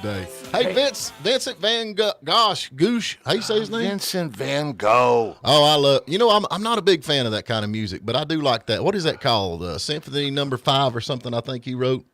day. Hey, Vincent Van Goosh. How you say his name? Vincent Van Gogh. Oh, I'm not a big fan of that kind of music, but I do like that. What is that called? Symphony Number 5 or something, I think he wrote.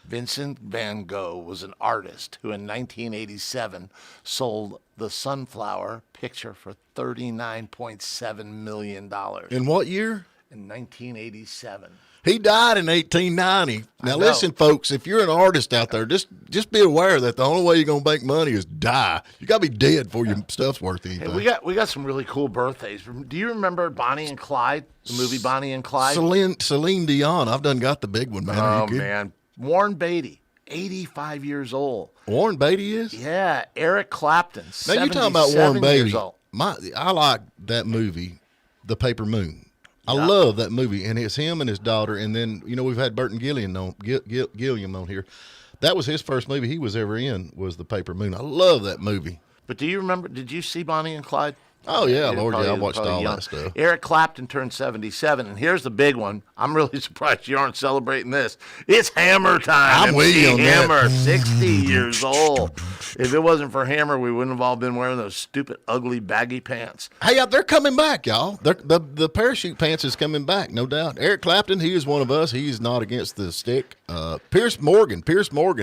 Vincent Van Gogh was an artist who in 1987 sold the Sunflower picture for $39.7 million. In what year? In 1987. He died in 1890. Now, listen, folks, if you're an artist out there, just be aware that the only way you're going to make money is die. You got to be dead before your stuff's worth anything. Hey, we got some really cool birthdays. Do you remember Bonnie and Clyde, the movie Bonnie and Clyde? Celine Dion. I've done got the big one, man. Oh, man. Warren Beatty, 85 years old. Warren Beatty is? Yeah. Eric Clapton, now, you're talking about Warren Beatty. Years old. I like that movie, The Paper Moon. I love that movie, and it's him and his daughter. And then, we've had Burton Gilliam on here. That was his first movie he was ever in, was The Paper Moon. I love that movie. But do you remember, did you see Bonnie and Clyde? Oh, yeah, Lord, yeah, I watched all that stuff. Eric Clapton turned 77, and here's the big one. I'm really surprised you aren't celebrating this. It's Hammer time. I'm with you on Hammer, that. 60 years old. If it wasn't for Hammer, we wouldn't have all been wearing those stupid, ugly, baggy pants. Hey, they're coming back, y'all. The parachute pants is coming back, no doubt. Eric Clapton, he is one of us. He's not against the stick. Pierce Morgan,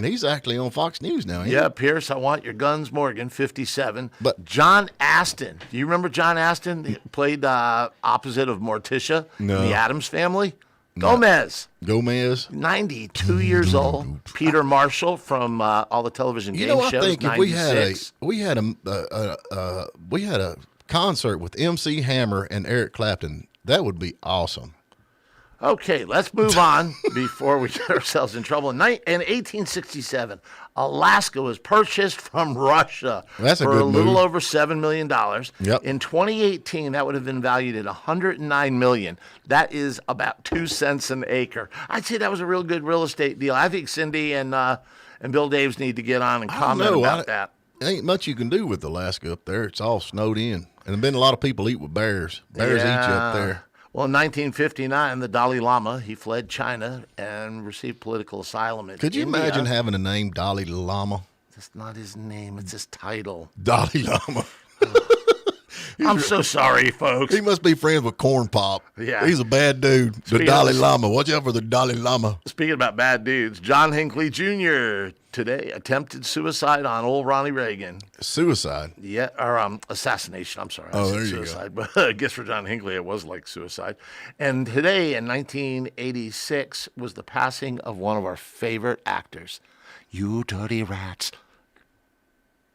he's actually on Fox News now. Yeah, Pierce, I want your guns, Morgan, 57. But John Astin, do you remember John Astin? He played opposite of Morticia in the Addams Family. Gomez, 92 years old. Peter Marshall from all the television game shows. I think 96. if we had a concert with MC Hammer and Eric Clapton, that would be awesome. Okay, let's move on before we get ourselves in trouble. In 1867, Alaska was purchased from Russia for a little over $7 million. Yep. In 2018, that would have been valued at $109 million. That is about 2 cents an acre. I'd say that was a real good real estate deal. I think Cindy and Bill Daves need to get on and comment about that. Ain't much you can do with Alaska up there. It's all snowed in. And there's been a lot of people eat with bears. Bears eat you up there. Well, in 1959, the Dalai Lama, he fled China and received political asylum in Could you India. imagine having a name Dalai Lama? That's not his name. It's his title. Dalai Lama. I'm so sorry, folks. He must be friends with Corn Pop. Yeah. He's a bad dude. The Dalai Lama. Watch out for the Dalai Lama. Speaking about bad dudes, John Hinckley Jr. today attempted suicide on old Ronnie Reagan. Suicide? Yeah, or assassination. I'm sorry. Oh, there you suicide, go. But I guess for John Hinckley, it was like suicide. And today, in 1986, was the passing of one of our favorite actors. You dirty rats.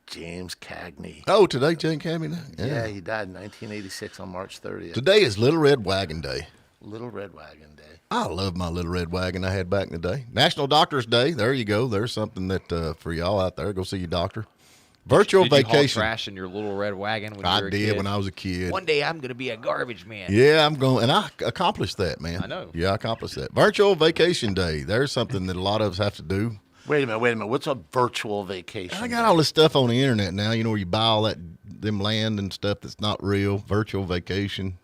James Cagney. Oh, today James Cagney? Yeah, he died in 1986 on March 30th. Today is Little Red Wagon Day. Little Red Wagon Day. I love my Little Red Wagon I had back in the day. National Doctor's Day. There you go. There's something that for y'all out there. Go see your doctor. Virtual did you vacation. Haul trash in your Little Red Wagon when you were a kid? I did when I was a kid. One day I'm going to be a garbage man. Yeah, I'm going, and I accomplished that, man. I know. Yeah, I accomplished that. Virtual vacation day. There's something that a lot of us have to do. Wait a minute. What's a virtual vacation? I got all this stuff on the internet now. Where you buy all them land and stuff that's not real. Virtual vacation.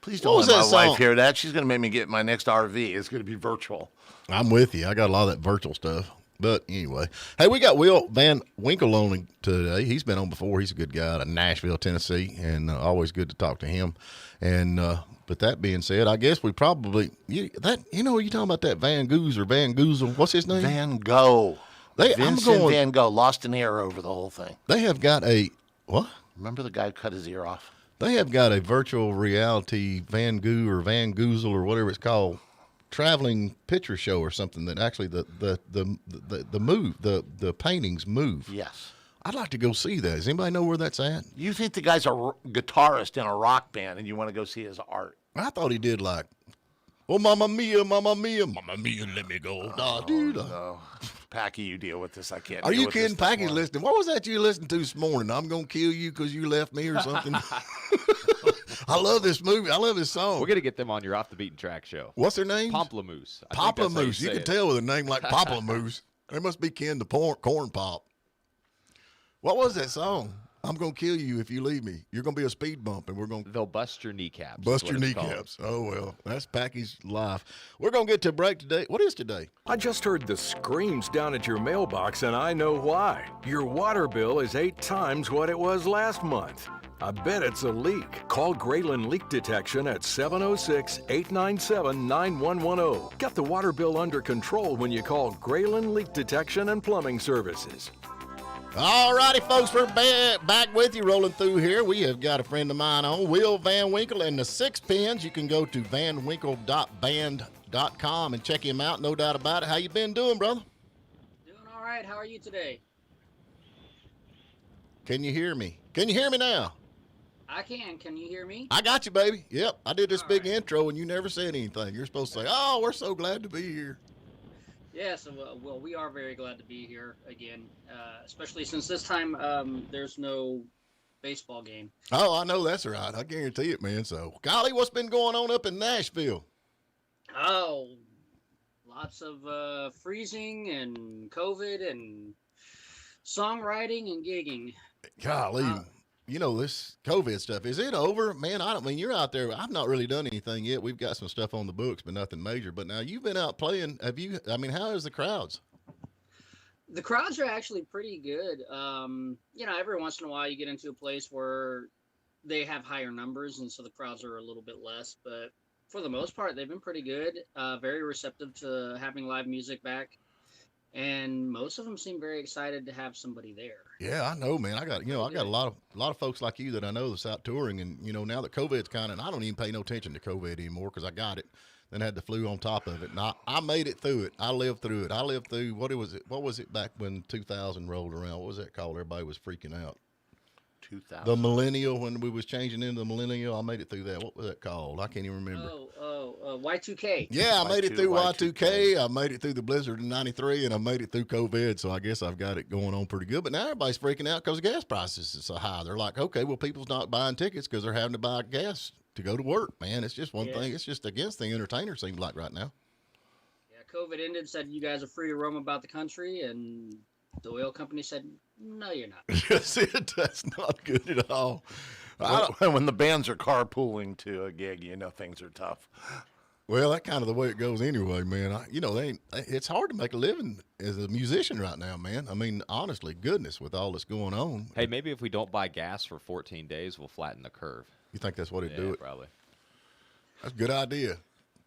Please don't let my wife hear that. She's going to make me get my next RV. It's going to be virtual. I'm with you. I got a lot of that virtual stuff. But anyway, hey, we got Will Van Winkle on today. He's been on before. He's a good guy out of Nashville, Tennessee, and always good to talk to him. And but that being said, I guess we probably you talking about that Van Goose or Van Goozle? What's his name? Van Gogh. Vincent Van Gogh lost an ear over the whole thing. They have got a what? Remember the guy who cut his ear off? They have got a virtual reality Van Gogh or Van Goozle or whatever it's called. Traveling picture show or something that actually the paintings move. Yes. I'd like to go see that. Does anybody know where that's at? You think the guy's a guitarist in a rock band and you want to go see his art? I thought he did like, oh, Mamma Mia, Mamma Mia, Mamma Mia, let me go. No. Packy, you deal with this. I can't. Are you kidding? Packy's listening. What was that you listened to this morning? I'm going to kill you because you left me or something? I love this movie. I love this song. We're going to get them on your Off the Beaten Track show. What's their name? Pomplamoose. Pomplamoose. You can tell with a name like Pomplamoose. They must be kin to Corn Pop. What was that song? I'm going to kill you if you leave me. You're going to be a speed bump, and we're going to... They'll bust your kneecaps. Bust your kneecaps. Oh, well, that's Packy's life. We're going to get to a break today. What is today? I just heard the screams down at your mailbox, and I know why. Your water bill is 8 times what it was last month. I bet it's a leak. Call Grayland Leak Detection at 706-897-9110. Get the water bill under control when you call Grayland Leak Detection and Plumbing Services. All righty, folks, we're back with you, rolling through here. We have got a friend of mine on, Will Van Winkle, and the Six Pins. You can go to vanwinkle.band.com and check him out, no doubt about it. How you been doing, brother? Doing all right. How are you today? Can you hear me? Can you hear me now? I can. Can you hear me? I got you, baby. Yep, I did this big intro, and you never said anything. You're supposed to say, oh, we're so glad to be here. Yes, well, we are very glad to be here again, especially since this time there's no baseball game. Oh, I know that's right. I guarantee it, man. So, golly, what's been going on up in Nashville? Oh, lots of freezing and COVID and songwriting and gigging. Golly, you know, this COVID stuff, is it over? Man, I don't mean, you're out there. I've not really done anything yet. We've got some stuff on the books, but nothing major. But now you've been out playing. Have you, I mean, how is the crowds? The crowds are actually pretty good. You know, every once in a while you get into a place where they have higher numbers, and so the crowds are a little bit less. But for the most part, they've been pretty good, very receptive to having live music back. And most of them seem very excited to have somebody there. Yeah, I know, man. I got a lot of folks like you that I know that's out touring, and you know, now that COVID's kind of, I don't even pay no attention to COVID anymore because I got it, then had the flu on top of it, and I made it through it. I lived through it. I lived through what was it back when 2000 rolled around? What was that called? Everybody was freaking out. 2000. The millennial, when we was changing into the millennial, I made it through that. What was that called? I can't even remember. Y2K. Yeah, I made it through Y2K. I made it through the blizzard in '93, and I made it through COVID. So I guess I've got it going on pretty good. But now everybody's freaking out because gas prices is so high. They're like, okay, well, people's not buying tickets because they're having to buy gas to go to work. Man, it's just one thing. It's just against the entertainer, seems like right now. Yeah, COVID ended, said you guys are free to roam about the country, and the oil company said, no, you're not. Yes, that's not good at all. When the bands are carpooling to a gig, you know things are tough. Well, that's kind of the way it goes anyway, man. It's hard to make a living as a musician right now, man. I mean, honestly, goodness, with all that's going on. Hey, maybe if we don't buy gas for 14 days, we'll flatten the curve. You think that's what it'd do it? Probably. That's a good idea.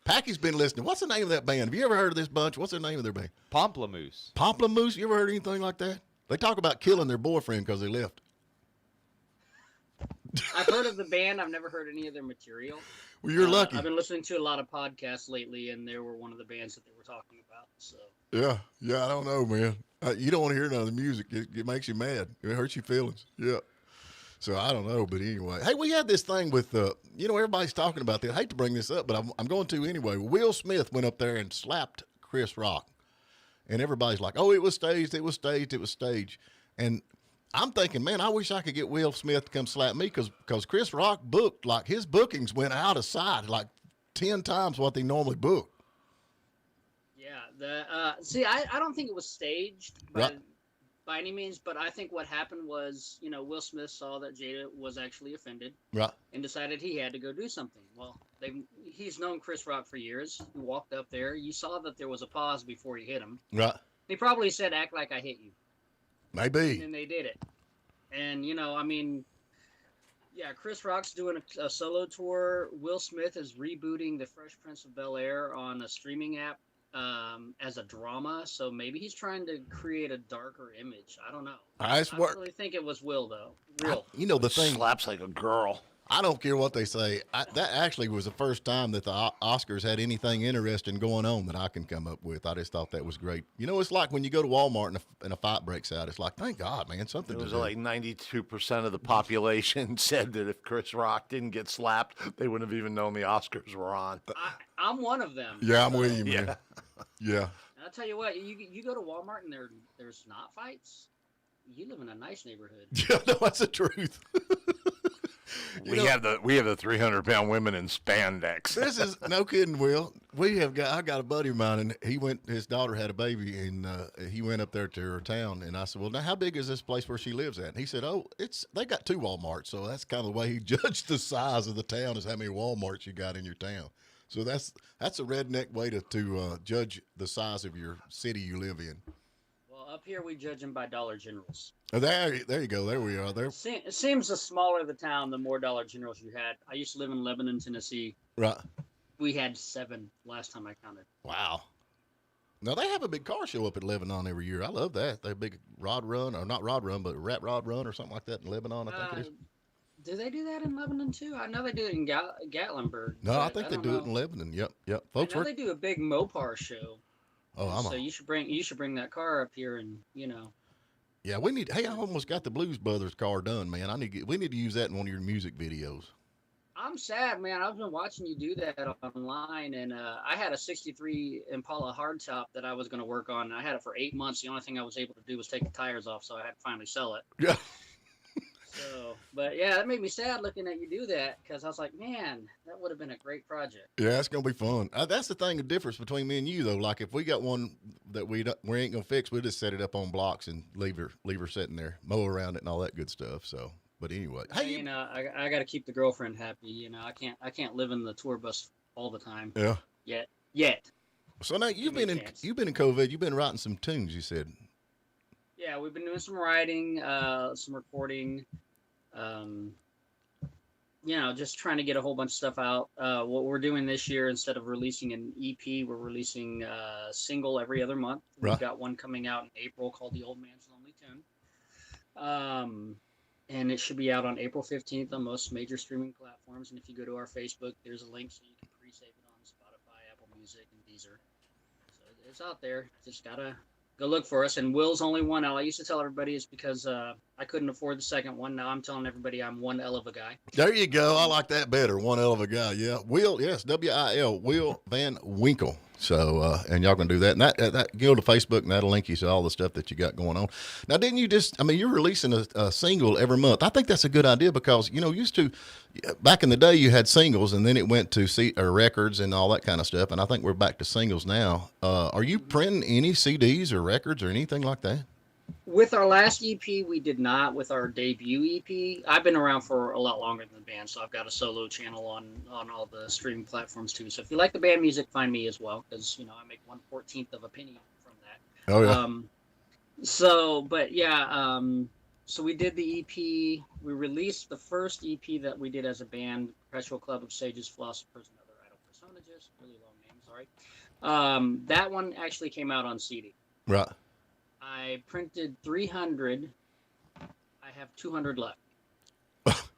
Packy's been listening. What's the name of that band? Have you ever heard of this bunch? What's the name of their band? Pomplamoose. Pomplamoose? You ever heard anything like that? They talk about killing their boyfriend because they left. I've heard of the band. I've never heard any of their material. Well, you're lucky. I've been listening to a lot of podcasts lately, and they were one of the bands that they were talking about. So Yeah, I don't know, man. You don't want to hear none of the music. It makes you mad. It hurts your feelings. Yeah. So I don't know, but anyway. Hey, we had this thing with, everybody's talking about this. I hate to bring this up, but I'm going to anyway. Will Smith went up there and slapped Chris Rock. And everybody's like, oh, it was staged. And I'm thinking, man, I wish I could get Will Smith to come slap me because Chris Rock booked, like his bookings went out of sight like 10 times what they normally book. Yeah. I don't think it was staged by any means, but I think what happened was, Will Smith saw that Jada was actually offended and decided he had to go do something. Well, he's known Chris Rock for years. He walked up there. You saw that there was a pause before he hit him. Right. He probably said, act like I hit you. Maybe. And then they did it. And, Chris Rock's doing a solo tour. Will Smith is rebooting The Fresh Prince of Bel-Air on a streaming app as a drama. So maybe he's trying to create a darker image. I don't know. I really think it was Will, though. The thing slaps like a girl. I don't care what they say. That actually was the first time that the Oscars had anything interesting going on that I can come up with. I just thought that was great. It's like when you go to Walmart and a fight breaks out. It's like, thank God, man, something. It was like 92% of the population said that if Chris Rock didn't get slapped, they wouldn't have even known the Oscars were on. I'm one of them. Yeah, I'm with you, man. Yeah. And I'll tell you what, you go to Walmart and there's not fights. You live in a nice neighborhood. Yeah, no, that's the truth. We have the 300-pound women in spandex. This is no kidding, Will. I got a buddy of mine, and his daughter had a baby, and he went up there to her town, and I said, well, now how big is this place where she lives at? And he said, oh, they got 2 Walmarts, so that's kind of the way he judged the size of the town is how many Walmarts you got in your town. So that's a redneck way to judge the size of your city you live in. Well, up here we judge them by Dollar Generals. Oh, there you go. There we are. There. It seems the smaller the town, the more Dollar Generals you had. I used to live in Lebanon, Tennessee. Right. We had 7 last time I counted. Wow. Now, they have a big car show up at Lebanon every year. I love that. They have a big rod run, or not rod run, but rat rod run or something like that in Lebanon, I think it is. Do they do that in Lebanon, too? I know they do it in Gatlinburg. No, I think they do it in Lebanon. Yep. Folks, they do a big Mopar show. Oh, you should bring that car up here and, Yeah, we need. Hey, I almost got the Blues Brothers car done, man. We need to use that in one of your music videos. I'm sad, man. I've been watching you do that online, and I had a '63 Impala hardtop that I was going to work on. I had it for 8 months. The only thing I was able to do was take the tires off, so I had to finally sell it. Yeah. But yeah, that made me sad looking at you do that, because I was like, man, that would have been a great project. Yeah, it's gonna be fun. That's the thing, the difference between me and you, though. Like if we got one that we ain't gonna fix, we'll just set it up on blocks and leave her sitting there, mow around it, and all that good stuff. So, but anyway, hey, I got to keep the girlfriend happy. I can't live in the tour bus all the time. Yeah. Yet. So now you've been in COVID. You've been writing some tunes. You said. Yeah, we've been doing some writing, some recording. Just trying to get a whole bunch of stuff out. What we're doing this year, instead of releasing an EP, we're releasing a single every other month. We've got one coming out in April called The Old Man's Lonely Tune. And it should be out on April 15th on most major streaming platforms. And if you go to our Facebook, there's a link so you can pre-save it on Spotify, Apple Music, and Deezer. So it's out there. Just gotta go look for us. And Will's only one L. I used to tell everybody it's because I couldn't afford the second one. Now I'm telling everybody I'm one L of a guy. There you go. I like that better. One L of a guy. Yeah. Will, yes, W-I-L, Will Van Winkle. So, and y'all can do that. And that go to Facebook, and that'll link you to all the stuff that you got going on. Now, didn't you you're releasing a single every month. I think that's a good idea because, used to, back in the day, you had singles, and then it went to records and all that kind of stuff. And I think we're back to singles now. Are you printing any CDs or records or anything like that? With our last EP, we did not. With our debut EP, I've been around for a lot longer than the band, so I've got a solo channel on all the streaming platforms too. So if you like the band music, find me as well, because I make 1/14 of a penny from that. Oh yeah. So we did the EP. We released the first EP that we did as a band, Perpetual Club of Sages, Philosophers, and Other Idle Personages. Really long name, sorry. That one actually came out on CD. Right. I printed 300. I have 200 left.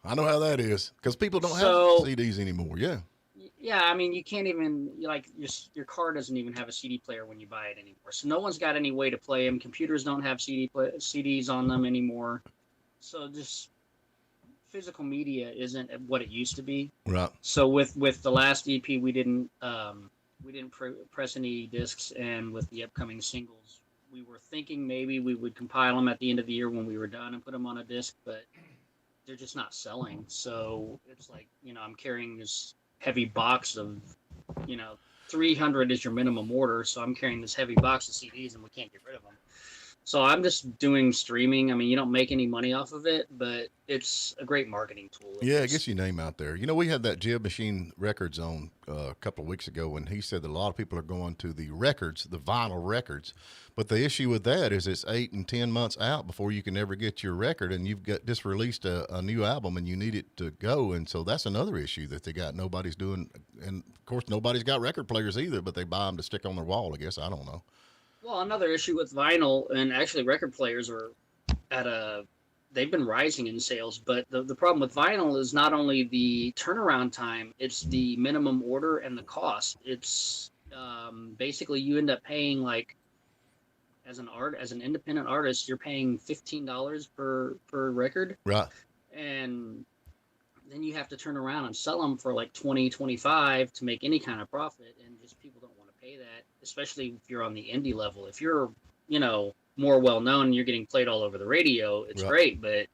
I know how that is because people don't have CDs anymore. Yeah. Yeah, you can't even your car doesn't even have a CD player when you buy it anymore. So no one's got any way to play them. Computers don't have CDs on them anymore. So just physical media isn't what it used to be. Right. So with the last EP, we didn't press any discs, and with the upcoming singles, we were thinking maybe we would compile them at the end of the year when we were done and put them on a disc, but they're just not selling. So it's like, I'm carrying this heavy box of, 300 is your minimum order. So I'm carrying this heavy box of CDs and we can't get rid of them. So I'm just doing streaming. You don't make any money off of it, but it's a great marketing tool. Yeah, it gets your name out there. We had that Jib Machine Records on a couple of weeks ago, and he said that a lot of people are going to the records, the vinyl records. But the issue with that is it's 8 and 10 months out before you can ever get your record, and you've got just released a new album and you need it to go. And so that's another issue that they got. Nobody's doing, and of course nobody's got record players either, but they buy them to stick on their wall, I guess. I don't know. Well, another issue with vinyl, and actually record players are they've been rising in sales, but the problem with vinyl is not only the turnaround time, it's the minimum order and the cost. It's basically you end up paying, like, as an independent artist, you're paying $15 per record. Right. And then you have to turn around and sell them for like 20, 25 to make any kind of profit, and just people don't want to pay that, especially if you're on the indie level. If you're, more well known and you're getting played all over the radio, it's great, but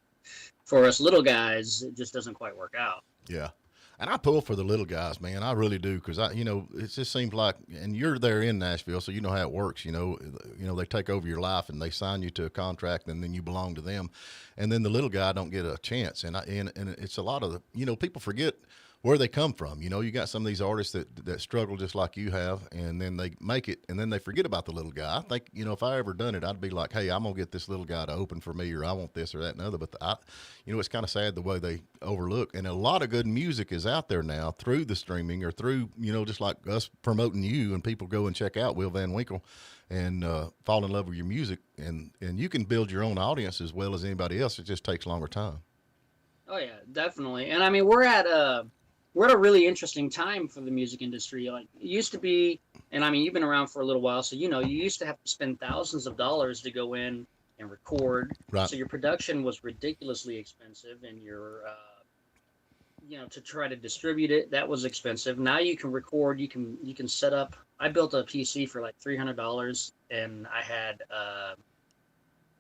for us little guys, it just doesn't quite work out. Yeah. And I pull for the little guys, man. I really do, because it just seems like, and you're there in Nashville, so you know how it works. They take over your life and they sign you to a contract, and then you belong to them, and then the little guy don't get a chance. And it's a lot of people forget where they come from. You got some of these artists that struggle just like you have, and then they make it, and then they forget about the little guy. I think, if I ever done it, I'd be like, hey, I'm going to get this little guy to open for me, or I want this or that and other. But it's kind of sad the way they overlook. And a lot of good music is out there now through the streaming, or through, just like us promoting you, and people go and check out Will Van Winkle and fall in love with your music. And you can build your own audience as well as anybody else. It just takes longer time. Oh, yeah, definitely. And I mean, we're at a really interesting time for the music industry. Like, it used to be, and I mean, you've been around for a little while, so you used to have to spend thousands of dollars to go in and record. Right. So your production was ridiculously expensive, and your, to try to distribute it, that was expensive. Now you can record, you can set up. I built a PC for like $300, and I had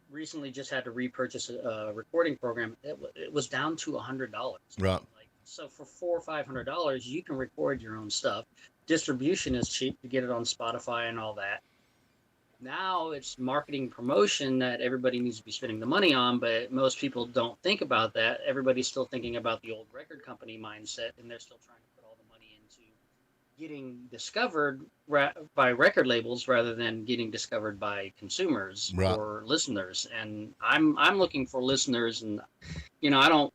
recently just had to repurchase a recording program. It was down to $100. Right. So for $400 or $500, you can record your own stuff. Distribution is cheap to get it on Spotify and all that. Now it's marketing promotion that everybody needs to be spending the money on, but most people don't think about that. Everybody's still thinking about the old record company mindset, and they're still trying to put all the money into getting discovered by record labels rather than getting discovered by consumers or listeners. And I'm looking for listeners, and I don't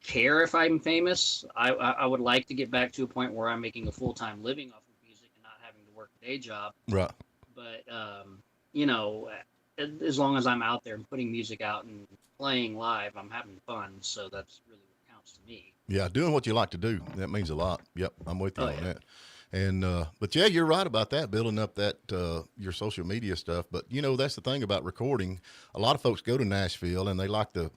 care if I'm famous. I would like to get back to a point where I'm making a full-time living off of music and not having to work a day job. Right. But as long as I'm out there and putting music out and playing live, I'm having fun. So that's really what counts to me. Yeah, doing what you like to do, that means a lot. Yep, I'm with you on that. And but yeah, you're right about that, building up that your social media stuff. But that's the thing about recording. A lot of folks go to Nashville and they like the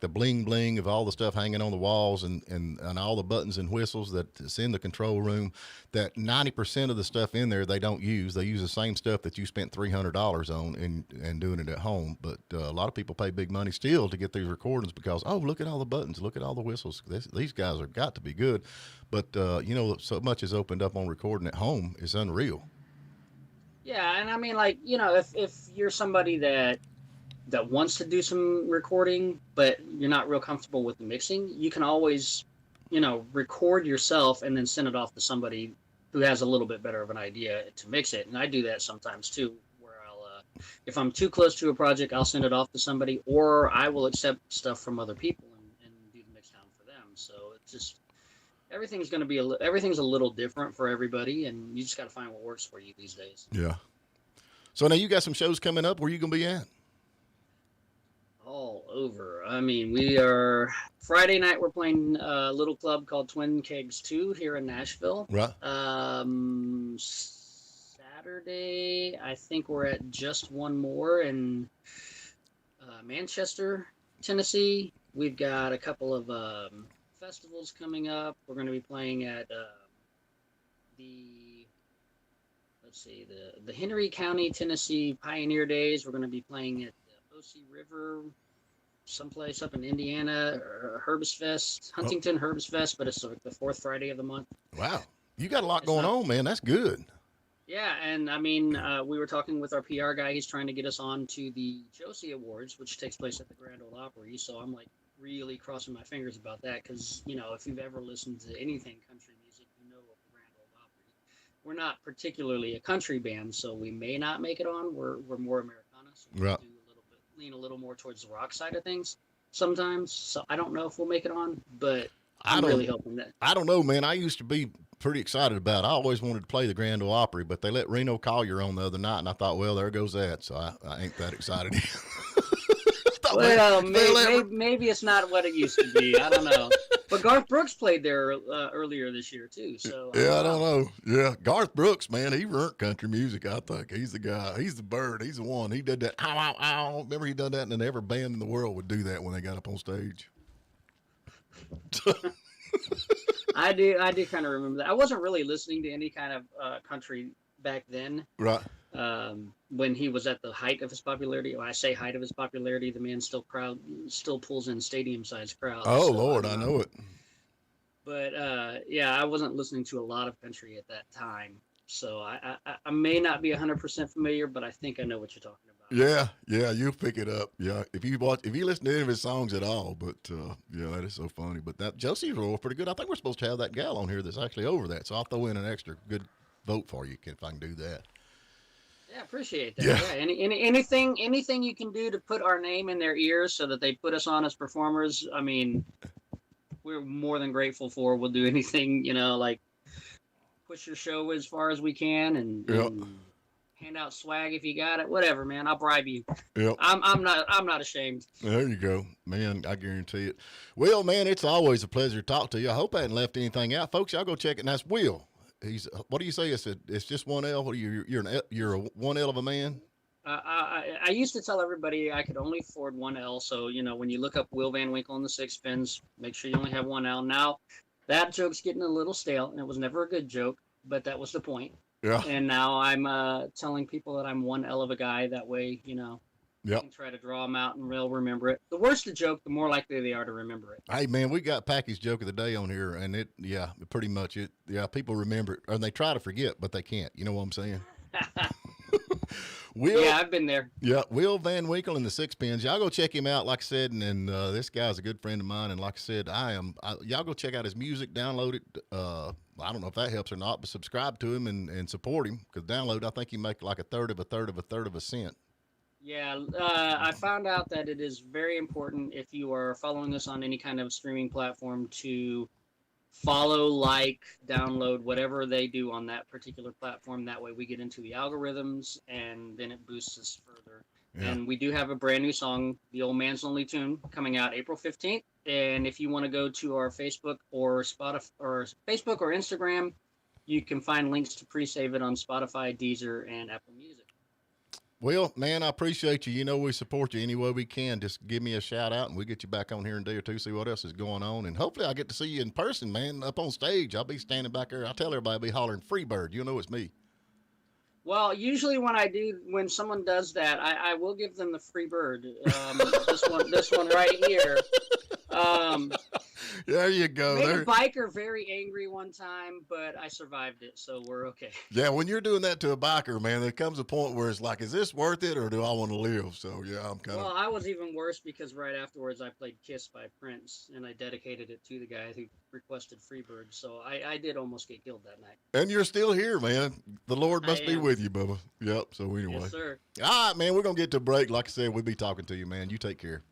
bling bling of all the stuff hanging on the walls and all the buttons and whistles that's in the control room. That 90% of the stuff in there they don't use. They use the same stuff that you spent $300 on and doing it at home. But a lot of people pay big money still to get these recordings because, oh, look at all the buttons, look at all the whistles. These guys have got to be good. But so much is opened up on recording at home. It's unreal. Yeah, and I mean, like, if you're somebody that wants to do some recording, but you're not real comfortable with the mixing, you can always, record yourself and then send it off to somebody who has a little bit better of an idea to mix it. And I do that sometimes too, where I'll, if I'm too close to a project, I'll send it off to somebody, or I will accept stuff from other people and do the mix down for them. So it's just, everything's a little different for everybody, and you just got to find what works for you these days. Yeah. So now you got some shows coming up. Where you going to be at? All over. I mean, we are Friday night. We're playing a little club called Twin Kegs 2 here in Nashville. Right. Saturday, I think we're at Just One More in Manchester, Tennessee. We've got a couple of festivals coming up. We're going to be playing at the Henry County, Tennessee Pioneer Days. We're going to be playing at the OC River, someplace up in Indiana, Herbst Fest, Huntington Herbst Fest, but it's the fourth Friday of the month. Wow. You got a lot going on, man. That's good. Yeah, and I mean, we were talking with our PR guy. He's trying to get us on to the Josie Awards, which takes place at the Grand Ole Opry. So I'm like really crossing my fingers about that because, if you've ever listened to anything country music, you know of the Grand Ole Opry. We're not particularly a country band, so we may not make it on. We're more Americana, so we right. lean a little more towards the rock side of things sometimes. So I don't know if we'll make it on, but I'm really hoping that. I don't know, man. I used to be pretty excited about it. I always wanted to play the Grand Ole Opry, but they let Reno Collier on the other night, and I thought, well, there goes that. So I ain't that excited. Well, maybe it's not what it used to be. I don't know. But Garth Brooks played there earlier this year, too. So yeah, I don't know. Yeah, Garth Brooks, man, he ruined country music, I think. He's the guy. He's the bird. He's the one. He did that. Ow, ow, ow. Remember he done that, and every band in the world would do that when they got up on stage. I do kind of remember that. I wasn't really listening to any kind of country back then. Right. When he was at the height of his popularity. When I say height of his popularity, the man still pulls in stadium-sized crowds. Oh, so, Lord, I know it. But yeah, I wasn't listening to a lot of country at that time, so I may not be 100% familiar, but I think I know what you're talking about. Yeah, you'll pick it up. Yeah, if you listen to any of his songs at all, but yeah, that is so funny. But that Josie's role pretty good. I think we're supposed to have that gal on here that's actually over that, so I'll throw in an extra good vote for you if I can do that. Yeah, appreciate that. Yeah. Anything you can do to put our name in their ears so that they put us on as performers. I mean, we're more than grateful for. We'll do anything, like push your show as far as we can and hand out swag if you got it. Whatever, man. I'll bribe you. Yep. I'm not ashamed. There you go, man. I guarantee it. Will, man, it's always a pleasure to talk to you. I hope I hadn't left anything out, folks. Y'all go check it. And that's Will. He's what do you say? It's just one L. What are you? You're a one L of a man. I used to tell everybody I could only afford one L. So when you look up Will Van Winkle and the Sixpence, make sure you only have one L. Now that joke's getting a little stale, and it was never a good joke, but that was the point. Yeah. And now I'm telling people that I'm one L of a guy. That way, Yep. can try to draw them out and they'll remember it. The worse the joke, the more likely they are to remember it. Hey, man, we got Packy's joke of the day on here, and pretty much it. Yeah, people remember it, or they try to forget, but they can't. You know what I'm saying? Yeah, I've been there. Yeah, Will Van Winkle and the Sixpence. Y'all go check him out, like I said, and this guy's a good friend of mine, and like I said, y'all go check out his music, download it. I don't know if that helps or not, but subscribe to him and support him, because download, I think he make like a third of a cent. Yeah, I found out that it is very important if you are following us on any kind of streaming platform to follow, like, download, whatever they do on that particular platform. That way we get into the algorithms and then it boosts us further. Yeah. And we do have a brand new song, The Old Man's Lonely Tune, coming out April 15th. And if you want to go to our Facebook or Instagram, you can find links to pre-save it on Spotify, Deezer, and Apple Music. Well, man, I appreciate you. You know we support you any way we can. Just give me a shout out, and we'll get you back on here in a day or two, see what else is going on. And hopefully I get to see you in person, man, up on stage. I'll be standing back there. I'll tell everybody I'll be hollering Freebird. You'll know it's me. Well, usually when someone does that, I will give them the free bird. This one right here. There you go. Made a biker very angry one time, but I survived it, so we're okay. Yeah, when you're doing that to a biker, man, there comes a point where it's like, is this worth it, or do I want to live? So yeah, I'm kind of. Well, I was even worse because right afterwards I played "Kiss" by Prince, and I dedicated it to the guy who requested Freebird. So I did almost get killed that night. And you're still here, man. The Lord must be with you, Bubba. Yep. So anyway. Yes, sir. All right, man. We're gonna get to a break. Like I said, we'll be talking to you, man. You take care.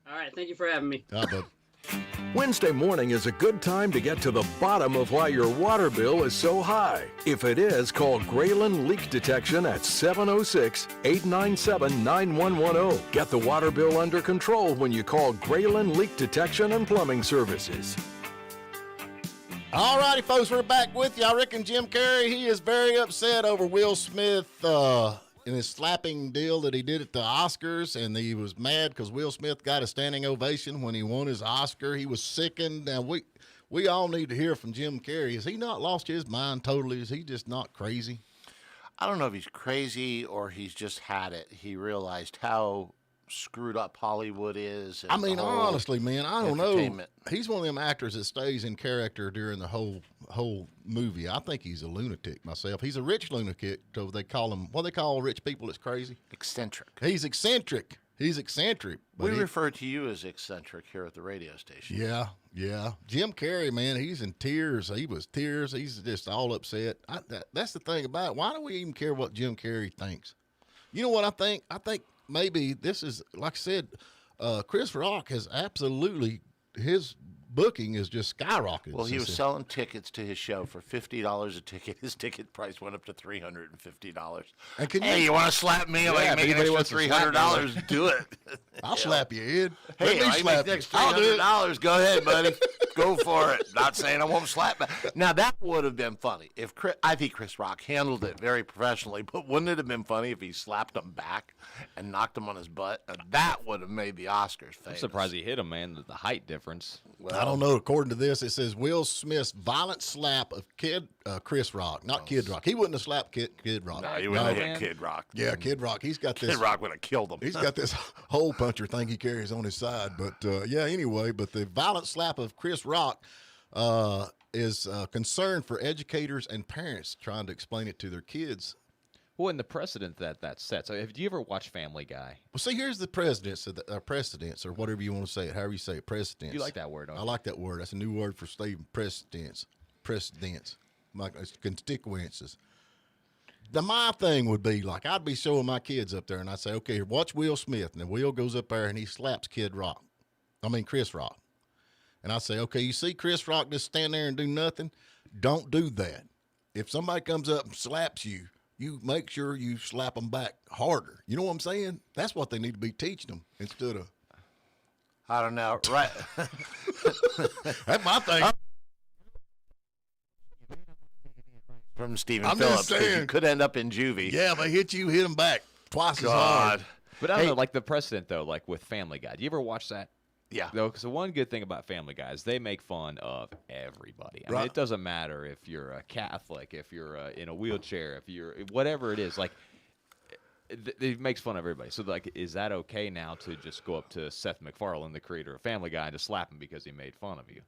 All right. Thank you for having me. All right, bud. Wednesday morning is a good time to get to the bottom of why your water bill is so high. If it is, call Graylin Leak Detection at 706-897-9110. Get the water bill under control when you call Graylin Leak Detection and Plumbing Services. All righty, folks, we're back with you. I reckon Jim Carrey, he is very upset over Will Smith in his slapping deal that he did at the Oscars, and he was mad because Will Smith got a standing ovation when he won his Oscar. He was sickened. Now, we all need to hear from Jim Carrey. Has he not lost his mind totally? Is he just not crazy? I don't know if he's crazy or he's just had it. He realized how screwed up Hollywood is. I mean, honestly, man, I don't know. He's one of them actors that stays in character during the whole movie. I think he's a lunatic myself. He's a rich lunatic. So they call him, what do they call rich people that's crazy? Eccentric. He's eccentric. He's eccentric. We refer to you as eccentric here at the radio station. Yeah, yeah. Jim Carrey, man, he's in tears. He was tears. He's just all upset. That's the thing about it. Why do we even care what Jim Carrey thinks? You know what I think? I think maybe this is, like I said, Chris Rock has absolutely, his booking is just skyrocketed. Well, he was selling tickets to his show for $50 a ticket. His ticket price went up to $350. And hey, you want to slap me? Like, make an extra $300. Do it. I'll slap you, Ed. Hey, I make the extra $300. Go ahead, buddy. Go for it. Not saying I won't slap back. Now, that would have been funny. I think Chris Rock handled it very professionally, but wouldn't it have been funny if he slapped him back and knocked him on his butt? That would have made the Oscars famous. I'm surprised he hit him, man. The height difference. Well, I don't know. According to this, it says Will Smith's violent slap of Chris Rock, not Kid Rock. He wouldn't have slapped Kid Rock. No, he wouldn't have hit Kid Rock. Yeah, Kid Rock. He's got this. Kid Rock would have killed him. He's got this hole puncher thing he carries on his side. But anyway, but the violent slap of Chris Rock is concern for educators and parents trying to explain it to their kids. Well, and the precedent that sets. Have you ever watched Family Guy? Well, see, here's the precedence, or whatever you want to say it, however you say it, precedence. You like that word, don't you? I like that word. That's a new word for Steve, precedence, like it's constituencies. My thing would be, like, I'd be showing my kids up there, and I'd say, okay, watch Will Smith, and then Will goes up there, and he slaps Chris Rock. And I say, okay, you see Chris Rock just stand there and do nothing? Don't do that. If somebody comes up and slaps you, you make sure you slap them back harder. You know what I'm saying? That's what they need to be teaching them instead of. I don't know. Right. That's my thing. From Stephen I'm Phillips. just saying. You could end up in juvie. Yeah, they hit them back twice as hard. But I don't know, like the precedent, though, like with Family Guy. Do you ever watch that? Yeah. No, because the one good thing about Family Guy is they make fun of everybody. I mean, it doesn't matter if you're a Catholic, if you're in a wheelchair, if you're whatever it is. Like, it makes fun of everybody. So, like, is that okay now to just go up to Seth MacFarlane, the creator of Family Guy, and to slap him because he made fun of you?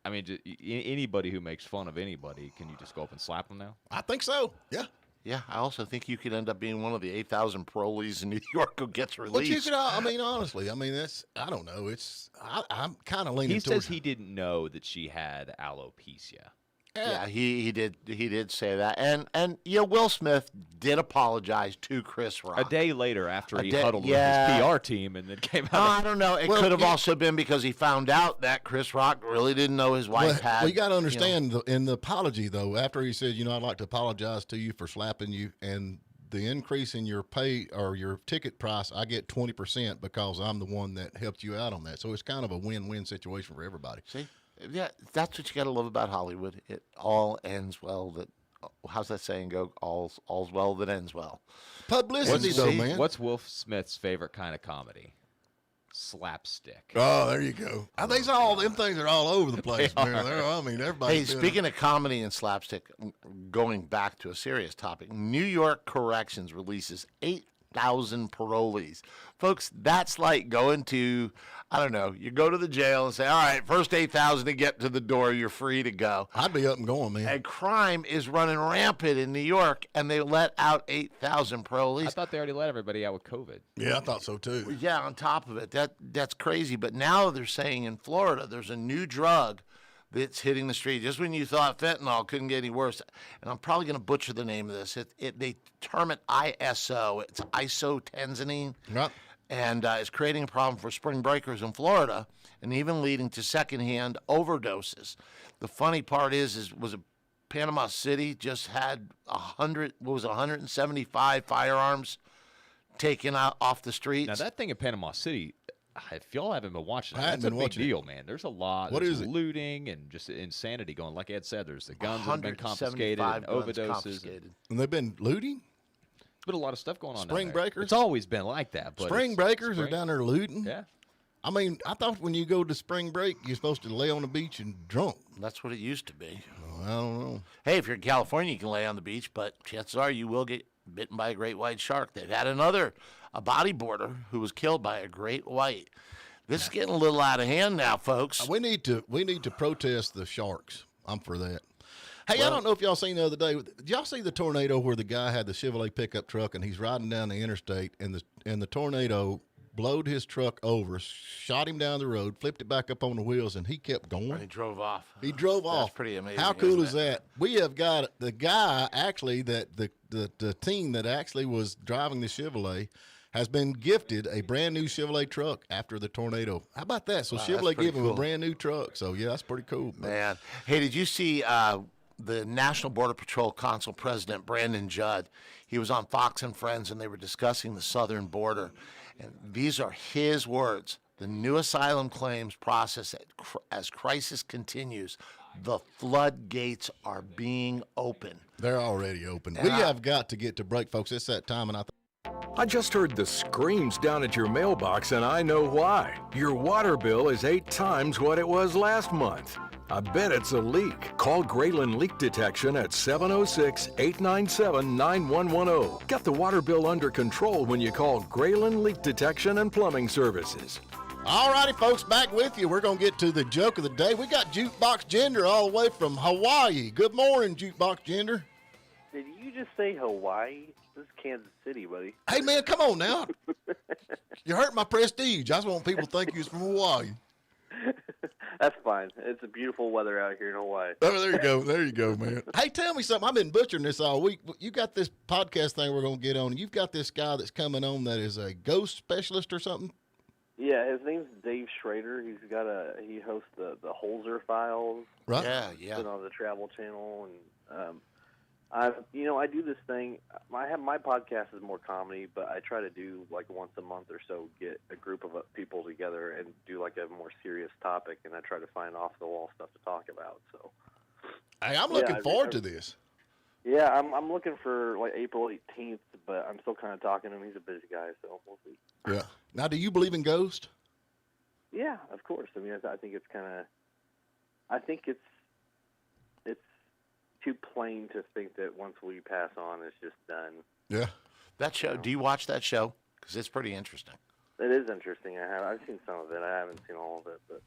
I mean, anybody who makes fun of anybody, can you just go up and slap them now? I think so. Yeah. Yeah, I also think you could end up being one of the 8,000 parolees in New York who gets released. But you could, I mean, honestly, I don't know. I'm kind of leaning He towards. says he didn't know that she had alopecia. Yeah, he did say that, and Will Smith did apologize to Chris Rock A day later, after he huddled with his PR team, and then came out. I don't know. It could have also been because he found out that Chris Rock really didn't know his wife had. Well, you got to understand in the apology though. After he said, I'd like to apologize to you for slapping you, and the increase in your pay or your ticket price, I get 20% because I'm the one that helped you out on that. So it's kind of a win-win situation for everybody. See. Yeah, that's what you got to love about Hollywood. It all ends well. How's that saying go? All's well that ends well. Publicity, though, man. What's Will Smith's favorite kind of comedy? Slapstick. Oh, there you go. I think them things are all over the place, man. I mean, everybody. Hey, speaking of comedy and slapstick, going back to a serious topic, New York Corrections releases 8,000 parolees. Folks, that's like going to, I don't know, you go to the jail and say, all right, first 8,000 to get to the door, you're free to go. I'd be up and going, man. And crime is running rampant in New York, and they let out 8,000 parolees. I thought they already let everybody out with COVID. Yeah, I thought so too. Yeah, on top of it, that's crazy. But now they're saying in Florida, there's a new drug that's hitting the street. Just when you thought fentanyl couldn't get any worse, and I'm probably going to butcher the name of this. They term it ISO. It's isotenzanine. Right. And it's creating a problem for spring breakers in Florida, and even leading to secondhand overdoses. The funny part was Panama City just had 175 firearms taken out off the streets. Now that thing in Panama City, if y'all haven't been watching, that's a big deal, man. There's a lot. What is it? Looting and just insanity going. Like Ed said, there's the guns that have been confiscated, and overdoses, and they've been looting. But a lot of stuff going on. Spring down there. breakers. It's always been like that. But spring breakers are down there looting. Yeah. I mean, I thought when you go to spring break, you're supposed to lay on the beach and drunk. That's what it used to be. I don't know. Hey, if you're in California, you can lay on the beach, but chances are you will get bitten by a great white shark. They've had a bodyboarder who was killed by a great white. This is getting a little out of hand now, folks. We need to protest the sharks. I'm for that. Hey, I don't know if y'all seen the other day. Did y'all see the tornado where the guy had the Chevrolet pickup truck and he's riding down the interstate and the tornado blowed his truck over, shot him down the road, flipped it back up on the wheels, and he kept going. He drove off. He drove off. That's pretty amazing. How cool is that? We have got the guy actually that the team that actually was driving the Chevrolet has been gifted a brand new Chevrolet truck after the tornado. How about that? So Chevrolet gave him a brand new truck. So yeah, that's pretty cool. Man, hey, did you see the National Border Patrol Consul President Brandon Judd? He was on Fox and Friends, and they were discussing the southern border. And these are his words. The new asylum claims process, as crisis continues, the floodgates are being open. They're already open. We have got to get to break, folks. It's that time, and I think I just heard the screams down at your mailbox, and I know why. Your water bill is 8 times what it was last month. I bet it's a leak. Call Graylin Leak Detection at 706-897-9110. Get the water bill under control when you call Graylin Leak Detection and Plumbing Services. All righty, folks, back with you. We're going to get to the joke of the day. We got Jukebox Gender all the way from Hawaii. Good morning, Jukebox Gender. Did you just say Hawaii? This is Kansas City, buddy. Hey, man, come on now. You hurt my prestige. I just want people to think you was from Hawaii. That's fine. It's a beautiful weather out here in Hawaii. Oh, there you go. There you go, man. Hey, tell me something. I've been butchering this all week. You got this podcast thing we're going to get on, and you've got this guy that's coming on that is a ghost specialist or something? Yeah, his name's Dave Schrader. He hosts the Holzer Files. Right. Yeah. On the Travel Channel, and I do this thing. My podcast is more comedy, but I try to do like once a month or so, get a group of people together and do like a more serious topic, and I try to find off the wall stuff to talk about. So, hey, I'm looking forward to this. Yeah, I'm looking for like April 18th, but I'm still kind of talking to him. He's a busy guy, so we'll see. Yeah. Now, do you believe in ghosts? Yeah, of course. I mean, I think it's too plain to think that once we pass on, it's just done. Yeah. That show. Do you watch that show? Because it's pretty interesting. It is interesting. I've seen some of it. I haven't seen all of it, but.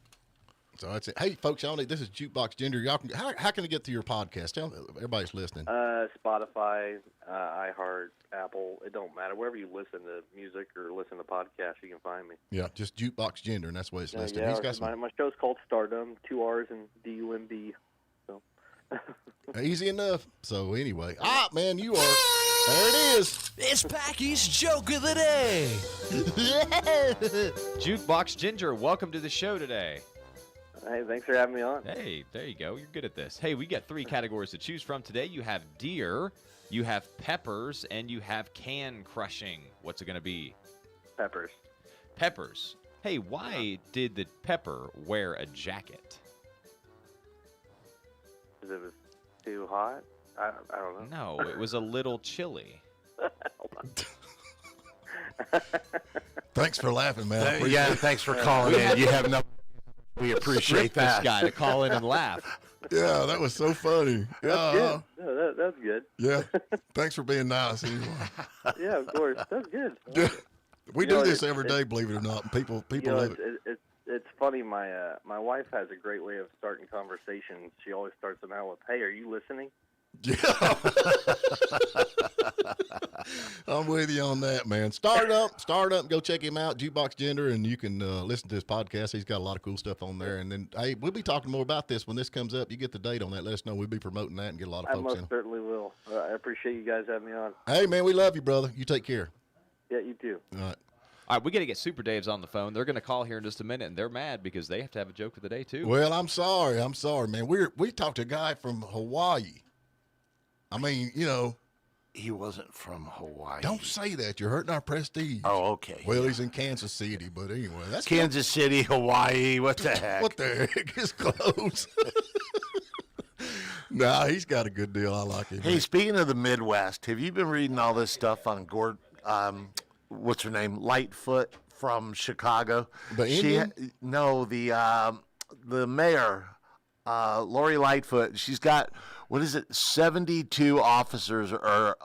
So that's it. Hey, folks, y'all need, this is Jukebox Gender. Y'all can, how can they get to your podcast? Tell me, everybody's listening. Spotify, iHeart, Apple. It don't matter. Wherever you listen to music or listen to podcasts, you can find me. Yeah, just Jukebox Gender, and that's what it's listed. Yeah, He's got some... my show's called Stardom, 2 R's and DUMB. So. Easy enough. So anyway, man, you are. There it is. It's Packy's Joke of the Day. Jukebox Ginger, welcome to the show today. Hey, thanks for having me on. Hey, there you go. You're good at this. Hey, we got 3 categories to choose from today. You have deer, you have peppers, and you have can crushing. What's it going to be? Peppers. Peppers. Hey, why did the pepper wear a jacket? Because it was too hot? I don't know. No, it was a little chilly. Thanks for laughing, man. Yeah, thanks for calling in. You have no. We appreciate that. This guy to call in and laugh. Yeah, that was so funny. That's good. No, that's good. Yeah. Thanks for being nice. Anyway. Yeah, of course. That's good. Yeah. We do this every day, believe it or not. People love it. It's funny. My wife has a great way of starting conversations. She always starts them out with, "Hey, are you listening?" Yeah. I'm with you on that, man. Start up, and go check him out, Jukebox Gender, and you can listen to his podcast. He's got a lot of cool stuff on there. And then, hey, we'll be talking more about this when this comes up. You get the date on that. Let us know. We'll be promoting that and get a lot of folks in. I most certainly will. I appreciate you guys having me on. Hey, man, we love you, brother. You take care. Yeah, you too. All right. All right, we got to get Super Dave's on the phone. They're going to call here in just a minute, and they're mad because they have to have a joke of the day, too. Well, I'm sorry, man. We talked to a guy from Hawaii. I mean, he wasn't from Hawaii. Don't say that. You're hurting our prestige. Oh, okay. Well, he's in Kansas City, but anyway, that's Kansas City, Hawaii. What the heck? What the heck is close? Nah, he's got a good deal. I like him. Hey, speaking of the Midwest, have you been reading all this stuff on what's her name, Lightfoot from Chicago? The Indian? The mayor, Lori Lightfoot. She's got 72 officers are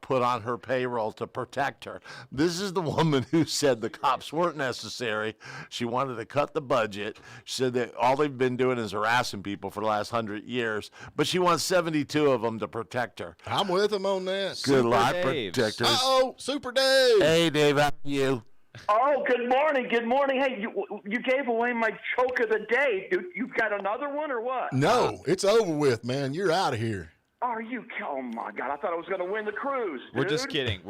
put on her payroll to protect her. This is the woman who said the cops weren't necessary. She wanted to cut the budget. She said that all they've been doing is harassing people for the last 100 years, but she wants 72 of them to protect her. I'm with him on that. Good luck, Dave's. protectors. Uh-oh, Super Dave. Hey, Dave, how are you? Oh, good morning. Good morning. Hey, you gave away my joke of the day. Dude, you've got another one or what? No, it's over with, man. You're out of here. Are you? Oh, my God. I thought I was going to win the cruise, dude. We're just kidding.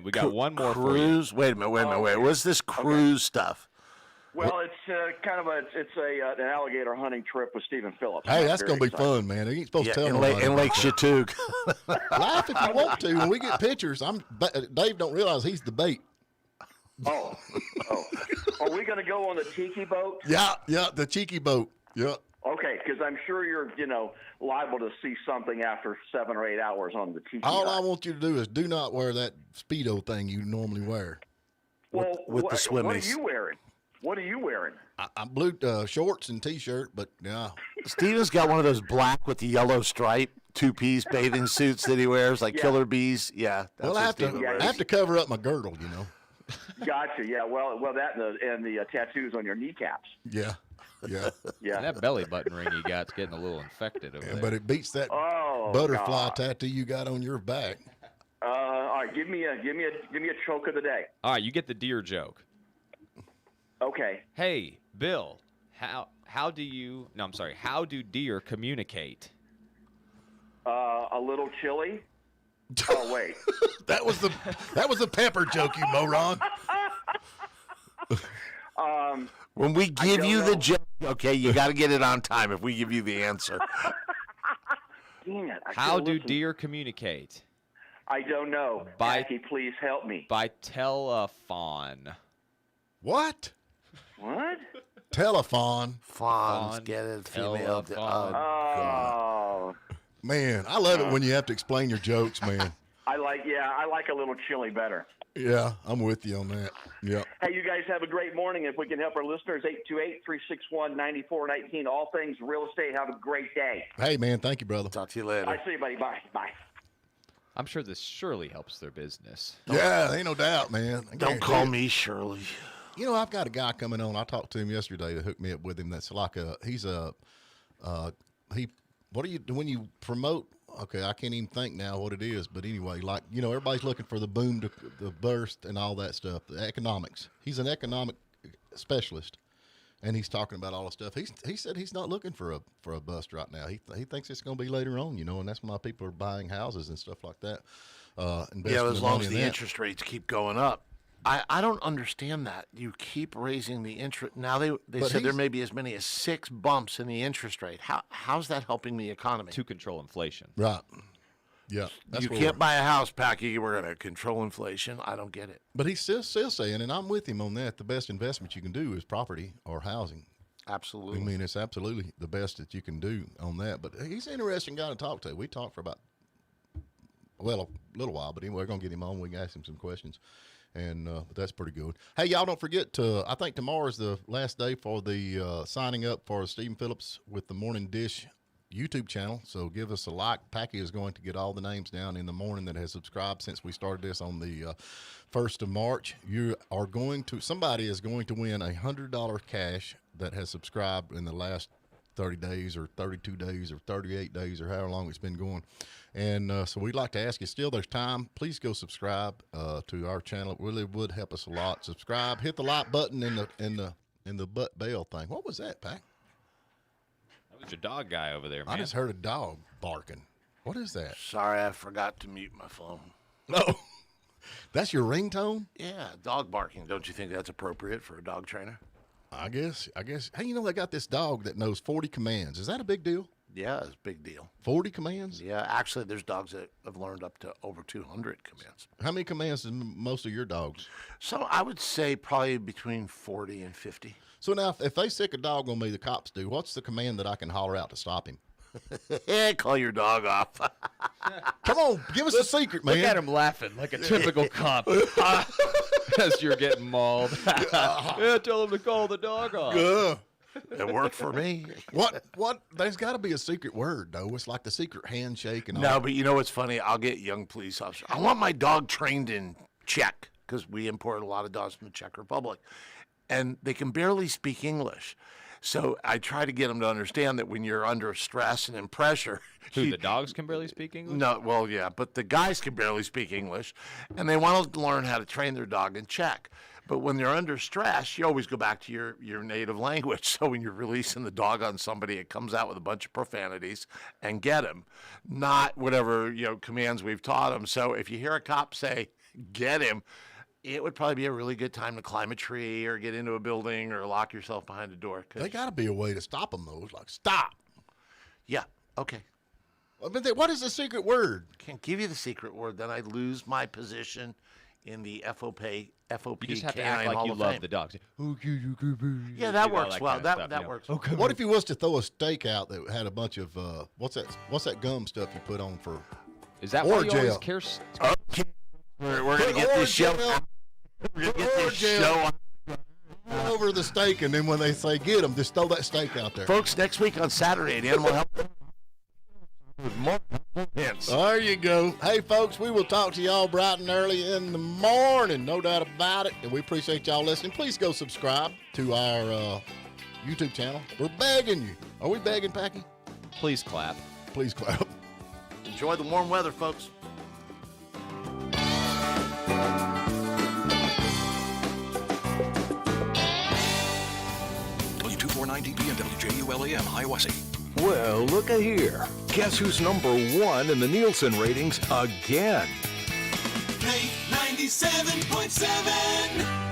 We got one more for you. Cruise? Wait a minute. What's this cruise stuff? Well, it's kind of an alligator hunting trip with Stephen Phillips. Hey, that's going to be fun, man. You ain't supposed to tell nobody. In Lake Chatoog. Laugh if you want to. When we get pictures, Dave don't realize he's the bait. Oh. Are we going to go on the tiki boat? Yeah, the cheeky boat. Yeah. Okay, because I'm sure you're, liable to see something after 7 or 8 hours on the TV. All I want you to do is do not wear that Speedo thing you normally wear. Well, with the swimmies. What are you wearing? What are you wearing? I'm blue shorts and T-shirt, but yeah. Steven's got one of those black with the yellow stripe 2-piece bathing suits that he wears, like Killer Bees. Yeah. That's Well, I have to cover up my girdle, Gotcha. Yeah. Well, that and the tattoos on your kneecaps. Yeah. Yeah. Yeah. And that belly button ring you got's getting a little infected over there. But it beats that butterfly tattoo you got on your back. All right, give me a choke of the day. All right, you get the deer joke. Okay. Hey, Bill, how do deer communicate? A little chilly. Oh wait. that was the pepper joke, you moron. When we give you the joke, okay, you got to get it on time if we give you the answer. Dang it. How do deer communicate? I don't know. Jackie, please help me. By telephone. What? What? Telephone. Fawns, get it? Female. Oh. Man, I love it when you have to explain your jokes, man. I like a little chilly better. Yeah, I'm with you on that. Yeah. Hey, you guys have a great morning. If we can help our listeners, 828-361-9419. All things real estate. Have a great day. Hey, man, thank you, brother. Talk to you later. I see you, buddy. Bye. Bye. I'm sure this surely helps their business. Yeah, ain't no doubt, man. Don't call me Shirley. I've got a guy coming on. I talked to him yesterday to hook me up with him. That's like what do you do when you promote? Okay, I can't even think now what it is, but anyway, everybody's looking for the boom, the burst, and all that stuff. The economics. He's an economic specialist, and he's talking about all the stuff. He said he's not looking for a bust right now. He thinks it's going to be later on, and that's why people are buying houses and stuff like that. As long as the interest rates keep going up. I don't understand that. You keep raising the interest. Now they said there may be as many as 6 bumps in the interest rate. How's that helping the economy? To control inflation. Right. Yeah. You can't buy a house, Packy. We're going to control inflation. I don't get it. But he's still saying, and I'm with him on that, the best investment you can do is property or housing. Absolutely. I mean, it's absolutely the best that you can do on that. But he's an interesting guy to talk to. We talked for a little while, but anyway, we're going to get him on. We can ask him some questions. And but that's pretty good. Hey, y'all don't forget I think tomorrow is the last day for the signing up for Stephen Phillips with the Morning Dish YouTube channel. So give us a like. Packy is going to get all the names down in the morning that has subscribed since we started this on the 1st of March. Somebody is going to win $100 cash that has subscribed in the last 30 days or 32 days or 38 days or however long it's been going. And so we'd like to ask you, still there's time, please go subscribe to our channel. It really would help us a lot. Subscribe, hit the like button in the butt bell thing. What was that, Pack? That was your dog guy over there, man. I just heard a dog barking. What is that? Sorry, I forgot to mute my phone. Oh, that's your ringtone? Yeah, dog barking. Don't you think that's appropriate for a dog trainer? I guess. Hey, they got this dog that knows 40 commands. Is that a big deal? Yeah, it's a big deal. 40 commands? Yeah, actually, there's dogs that have learned up to over 200 commands. How many commands do most of your dogs? So I would say probably between 40 and 50. So now, if they sick a dog on me, the cops do, what's the command that I can holler out to stop him? Call your dog off. Come on, give us a secret, man. Look at him laughing like a typical cop as you're getting mauled. Yeah, tell him to call the dog off. It worked for me. What? There's got to be a secret word, though. It's like the secret handshake and all. No, but you know what's funny? I'll get young police officers. I want my dog trained in Czech because we import a lot of dogs from the Czech Republic, and they can barely speak English. So I try to get them to understand that when you're under stress and in pressure. The dogs can barely speak English? No, well, yeah, but the guys can barely speak English, and they want to learn how to train their dog in Czech. But when they're under stress, you always go back to your native language. So when you're releasing the dog on somebody, it comes out with a bunch of profanities and get him, not whatever commands we've taught him. So if you hear a cop say, get him, it would probably be a really good time to climb a tree or get into a building or lock yourself behind a door. They got to be a way to stop them, though. It's like, stop. Yeah, okay. But what is the secret word? Can't give you the secret word. Then I lose my position in the FOP FOP. You just have to act like you love the dogs. Yeah, that works well. That works. Okay. What if you was to throw a steak out that had a bunch of what's that gum stuff you put on for? Is that why you always care? Okay. We're gonna get this show. We're gonna get this show over the steak, and then when they say get them, just throw that steak out there. Folks, next week on Saturday at Animal Health. More hints. There you go. Hey, folks, we will talk to y'all bright and early in the morning, no doubt about it. And we appreciate y'all listening. Please go subscribe to our YouTube channel. We're begging you. Are we begging, Packy? Please clap. Please clap. Enjoy the warm weather, folks. W249DB and WJULAM, Hiawassee. Well, look a here. Guess who's number 1 in the Nielsen ratings again? Play 97.7.